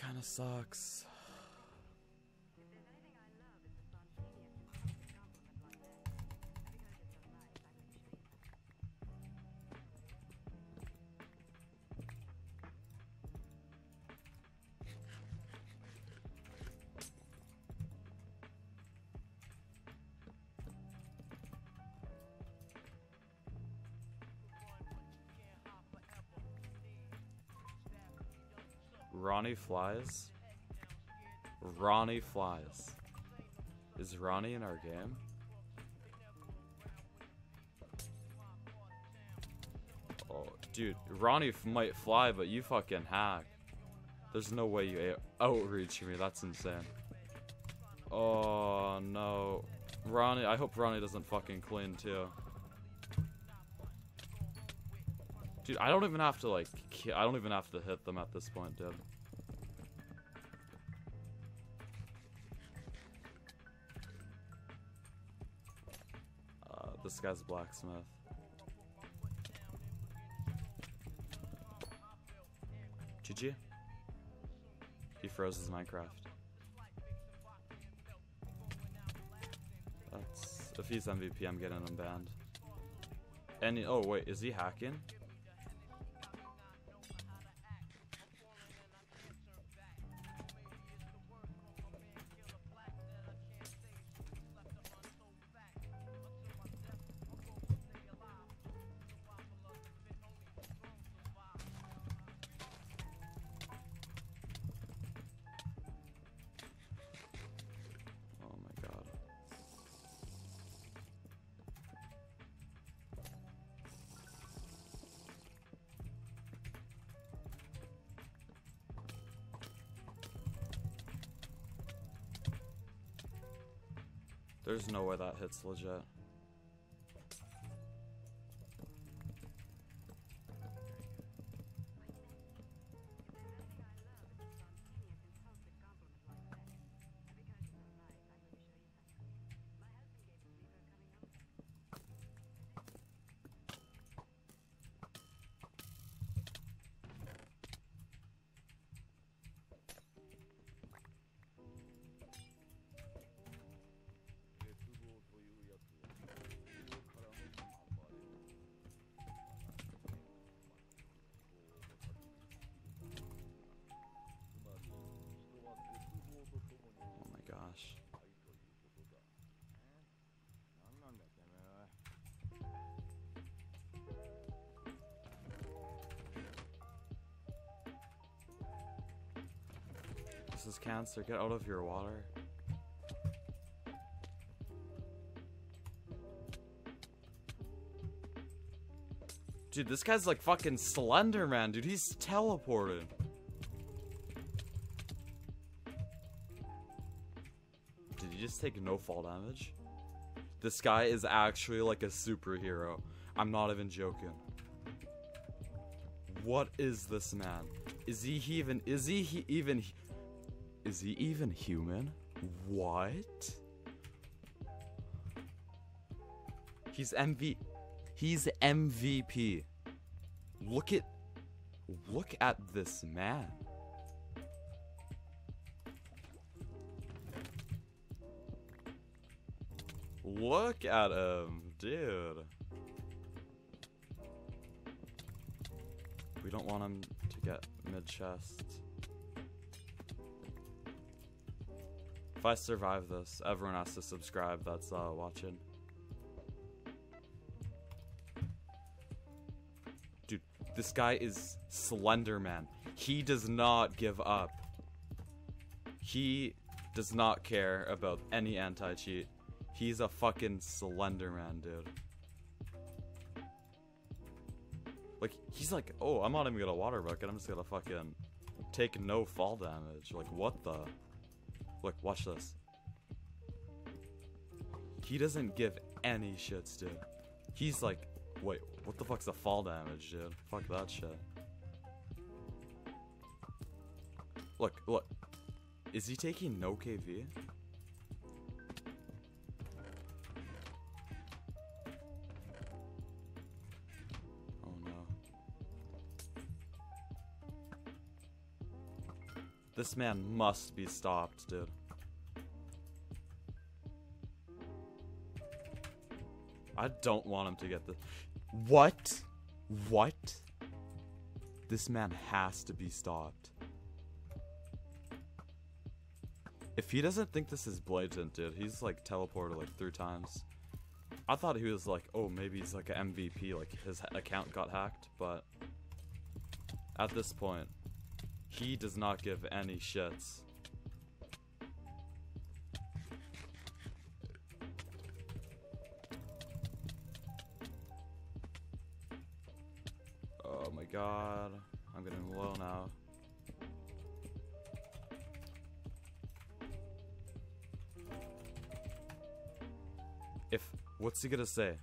kind of sucks. Ronnie flies? Ronnie flies. Is Ronnie in our game? Oh, dude, Ronnie might fly, but you fucking hack. There's no way you outreach me, that's insane. Oh no. Ronnie, I hope Ronnie doesn't fucking clean too. Dude, I don't even have to like, I don't even have to hit them at this point, dude. This guy's a blacksmith. GG. He froze his Minecraft. That's, if he's MVP, I'm getting him banned. And oh wait, is he hacking? There's no way that hits legit. This is cancer. Get out of your water. Dude, this guy's like fucking Slender Man, dude. He's teleported. Did he just take no fall damage? This guy is actually like a superhero. I'm not even joking. What is this man? Is he even human? What? He's MVP. Look at this man. Look at him, dude. We don't want him to get mid-chest. If I survive this, everyone has to subscribe that's watching. Dude, this guy is Slender Man. He does not give up. He does not care about any anti-cheat. He's a fucking Slender Man, dude. Like, he's like, oh, I'm not even gonna water bucket, I'm just gonna fucking take no fall damage. Like, what the? Look, watch this. He doesn't give any shits, dude. He's like, wait, what the fuck's the fall damage, dude? Fuck that shit. Look. Is he taking no KV? This man must be stopped, dude. I don't want him to get this. What? What? This man has to be stopped. If he doesn't think this is blatant, dude, he's like teleported like 3 times. I thought he was like, oh, maybe he's like an MVP, like his account got hacked, but at this point, he does not give any shits. Oh my god, I'm getting low now. What's he gonna say?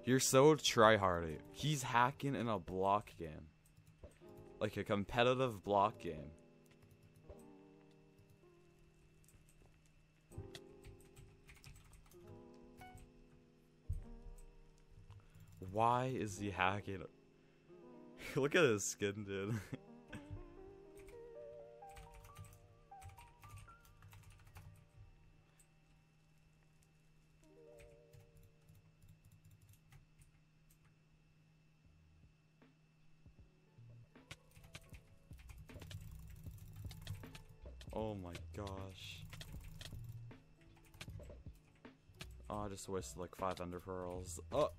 You're so tryhardy. He's hacking in a block game. Like a competitive block game. Why is he hacking? Look at his skin, dude. Oh my gosh. Oh, I just wasted like 5 ender pearls. Oh.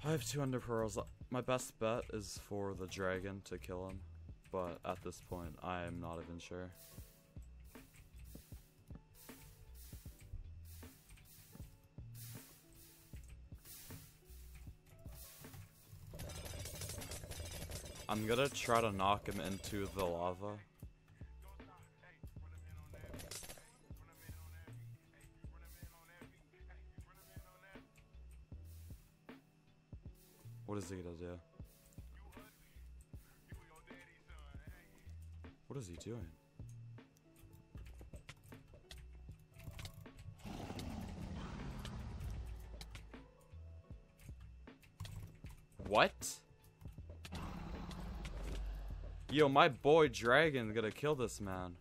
I have 2 ender pearls. My best bet is for the dragon to kill him, but at this point, I am not even sure. I'm gonna try to knock him into the lava. What is he gonna do? What is he doing? What? Yo, my boy Dragon's gonna kill this man.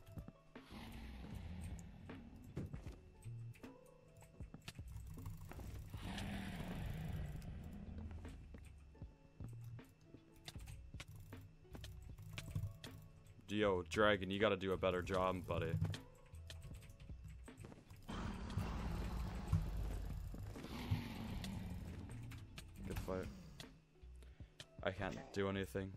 Yo, Dragon, you gotta do a better job, buddy. Good fight. I can't do anything.